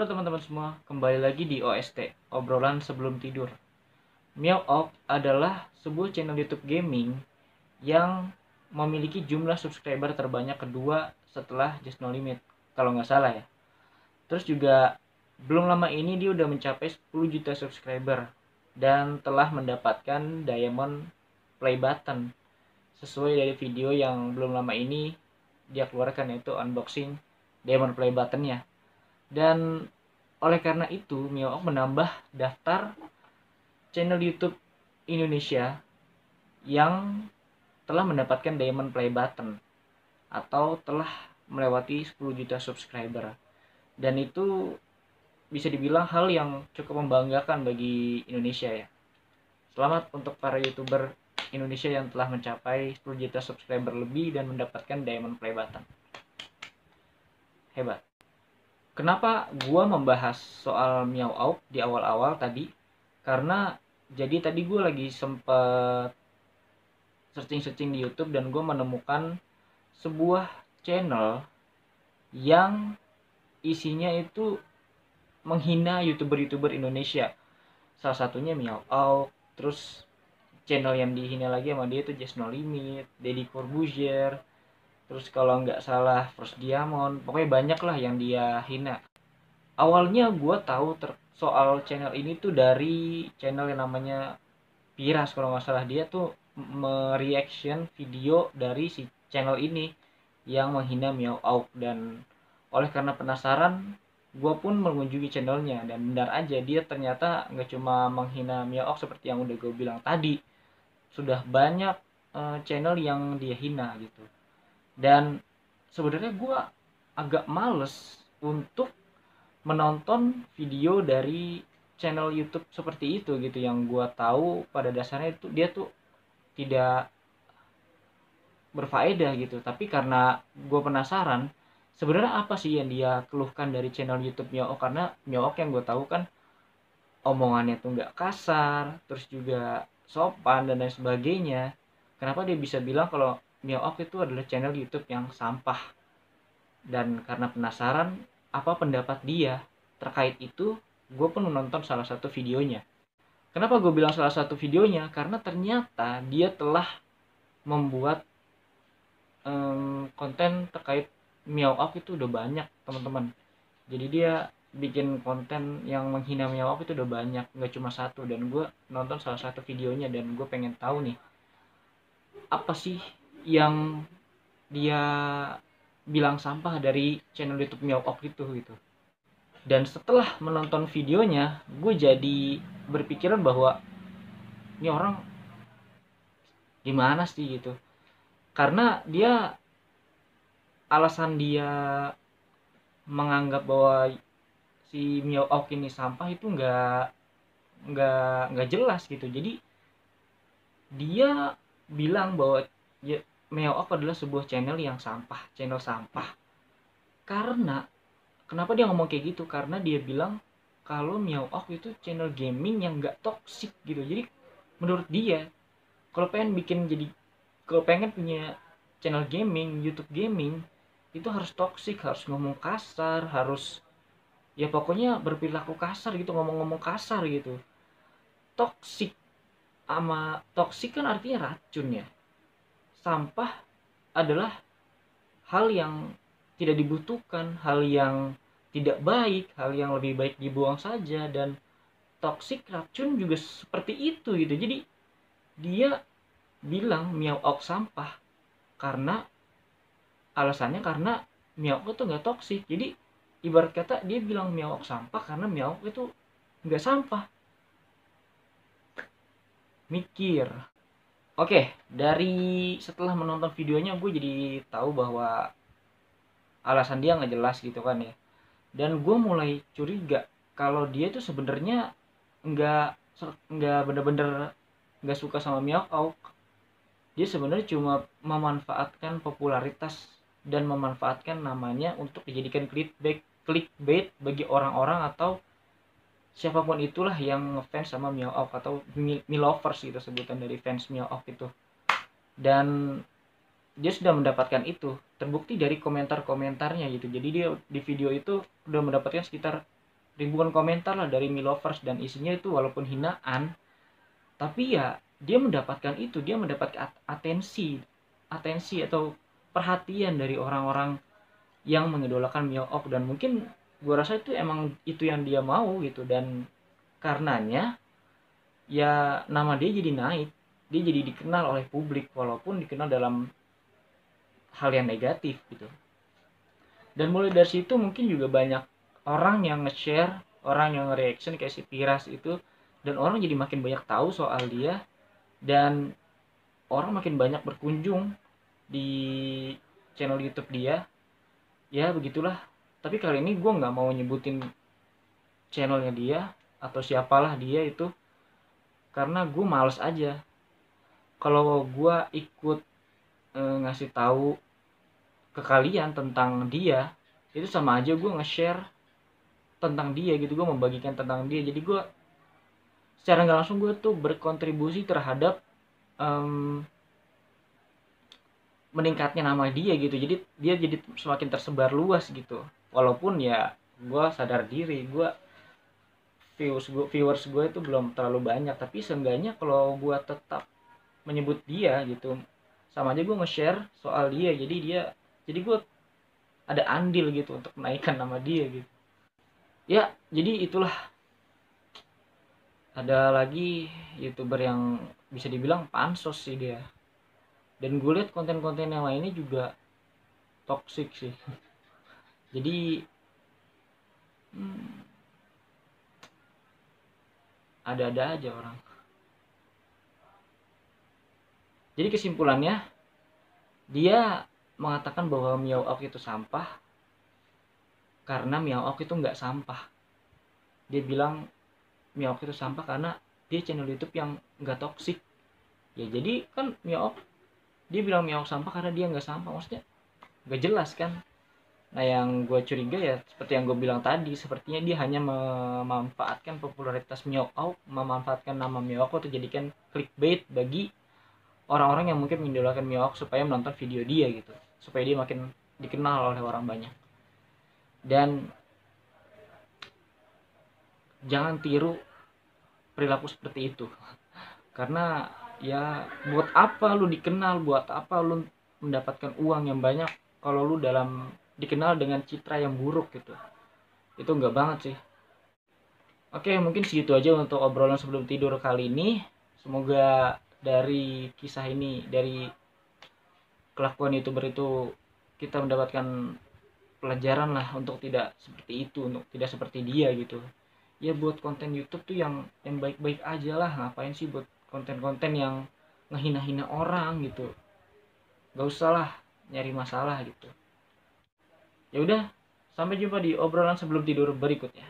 Halo teman-teman semua, kembali lagi di OST, obrolan sebelum tidur. Meow adalah sebuah channel YouTube gaming yang memiliki jumlah subscriber terbanyak kedua setelah Just No Limit, kalau nggak salah ya. Terus juga belum lama ini dia udah mencapai 10 juta subscriber dan telah mendapatkan Diamond Play Button sesuai dari video yang belum lama ini dia keluarkan, yaitu unboxing Diamond Play Button-nya. Dan oleh karena itu, Mio menambah daftar channel YouTube Indonesia yang telah mendapatkan Diamond Play Button atau telah melewati 10 juta subscriber. Dan itu bisa dibilang hal yang cukup membanggakan bagi Indonesia ya. Selamat untuk para YouTuber Indonesia yang telah mencapai 10 juta subscriber lebih dan mendapatkan Diamond Play Button. Hebat. Kenapa gua membahas soal Meow di awal-awal tadi? Karena jadi tadi gue lagi sempet searching di YouTube dan gue menemukan sebuah channel yang isinya itu menghina YouTuber Indonesia. Salah satunya Meow, terus channel yang dihina lagi sama dia itu Just No Limit, Deddy Corbuzier, terus kalau nggak salah First Diamond, pokoknya banyak lah yang dia hina. Awalnya gue tahu soal channel ini tuh dari channel yang namanya Piras, kalau nggak salah. Dia tuh mereaction video dari si channel ini yang menghina Meow. Dan oleh karena penasaran, gue pun mengunjungi channelnya, dan benar aja dia ternyata nggak cuma menghina Meow seperti yang udah gue bilang tadi. Sudah banyak channel yang dia hina gitu. Dan sebenarnya gue agak males untuk menonton video dari channel YouTube seperti itu gitu, yang gue tahu pada dasarnya itu dia tuh tidak berfaedah gitu. Tapi karena gue penasaran sebenarnya apa sih yang dia keluhkan dari channel YouTube Meow, karena Meow yang gue tahu kan omongannya tuh nggak kasar, terus juga sopan dan lain sebagainya. Kenapa dia bisa bilang kalau Meow itu adalah channel YouTube yang sampah? Dan karena penasaran apa pendapat dia terkait itu, gue pun menonton salah satu videonya. Kenapa gue bilang salah satu videonya? Karena ternyata dia telah membuat konten terkait Meow itu udah banyak, teman-teman. Jadi dia bikin konten yang menghina Meow itu udah banyak, nggak cuma satu. Dan gue nonton salah satu videonya dan gue pengen tahu nih, apa sih yang dia bilang sampah dari channel YouTube Meow itu gitu. Dan setelah menonton videonya, gue jadi berpikiran bahwa ini orang gimana sih gitu. Karena dia, alasan dia menganggap bahwa si Meow ini sampah itu nggak jelas gitu. Jadi dia bilang bahwa ya, Meow adalah sebuah channel yang sampah, channel sampah. Karena kenapa dia ngomong kayak gitu? Karena dia bilang kalau Meow itu channel gaming yang nggak toksik gitu. Jadi menurut dia, kalau pengen punya channel gaming, YouTube gaming, itu harus toksik, harus ngomong kasar, harus ya pokoknya berperilaku kasar gitu, ngomong-ngomong kasar gitu. Toksik sama toksik kan artinya racun ya. Sampah adalah hal yang tidak dibutuhkan, hal yang tidak baik, hal yang lebih baik dibuang saja. Dan toksik, racun juga seperti itu gitu. Jadi dia bilang Meow sampah karena alasannya karena Meow itu nggak toksik. Jadi ibarat kata dia bilang Meow sampah karena Meow itu nggak sampah. Mikir. Oke, dari setelah menonton videonya gue jadi tahu bahwa alasan dia nggak jelas gitu kan ya. Dan gue mulai curiga kalau dia tuh sebenarnya nggak nggak bener-bener nggak suka sama Meow. Dia sebenarnya cuma memanfaatkan popularitas dan memanfaatkan namanya untuk dijadikan clickbait bagi orang-orang atau siapapun itulah yang ngefans sama Meow atau Milovers gitu, sebutan dari fans Meow itu. Dan dia sudah mendapatkan itu, terbukti dari komentar-komentarnya gitu. Jadi dia di video itu udah mendapatkan sekitar ribuan komentar lah dari Milovers, dan isinya itu walaupun hinaan, tapi ya dia mendapatkan itu, dia mendapatkan atensi atau perhatian dari orang-orang yang mengidolakan Mio Ok, dan mungkin gue rasa itu emang itu yang dia mau gitu, dan karenanya ya nama dia jadi naik, dia jadi dikenal oleh publik walaupun dikenal dalam hal yang negatif gitu. Dan mulai dari situ mungkin juga banyak orang yang nge-share, orang yang nge-reaction kayak si Tiras itu, dan orang jadi makin banyak tahu soal dia, dan orang makin banyak berkunjung di channel YouTube dia. Ya begitulah. Tapi kali ini gue nggak mau nyebutin channelnya dia atau siapalah dia itu, karena gue males aja. Kalau gue ikut ngasih tahu ke kalian tentang dia, itu sama aja gue nge-share tentang dia gitu, gue membagikan tentang dia. Jadi gue secara nggak langsung gue tuh berkontribusi terhadap meningkatnya nama dia gitu. Jadi dia jadi semakin tersebar luas gitu, walaupun ya gue sadar diri gue viewers gue itu belum terlalu banyak, tapi seenggaknya kalau gue tetap menyebut dia gitu, sama aja gue nge-share soal dia. Jadi gue ada andil gitu untuk menaikkan nama dia gitu. Ya jadi itulah. Ada lagi youtuber yang bisa dibilang pansos sih dia, dan gue lihat konten-konten yang lainnya juga toxic sih. Jadi ada-ada aja orang. Jadi kesimpulannya, dia mengatakan bahwa Miao Ok itu sampah karena Miao Ok itu nggak sampah. Dia bilang Miao Ok itu sampah karena dia channel YouTube yang nggak toksik. Ya jadi kan Miao Ok, dia bilang Miao Ok sampah karena dia nggak sampah, maksudnya nggak jelas kan. Nah yang gue curiga ya seperti yang gue bilang tadi, sepertinya dia hanya memanfaatkan popularitas Mio Ok, memanfaatkan nama Mio Ok untuk jadikan clickbait bagi orang-orang yang mungkin mengidolakan Mio Ok supaya menonton video dia gitu, supaya dia makin dikenal oleh orang banyak. Dan jangan tiru perilaku seperti itu, karena ya buat apa lu dikenal, buat apa lu mendapatkan uang yang banyak kalau lu dikenal dengan citra yang buruk gitu. Itu enggak banget sih. Oke, mungkin segitu aja untuk obrolan sebelum tidur kali ini. Semoga dari kisah ini, dari kelakuan YouTuber itu, kita mendapatkan pelajaran lah untuk tidak seperti itu, untuk tidak seperti dia gitu. Ya buat konten YouTube tuh yang baik-baik aja lah, ngapain sih buat konten-konten yang ngehina-hina orang gitu. Gak usah lah nyari masalah gitu. Ya udah, sampai jumpa di obrolan sebelum tidur berikutnya.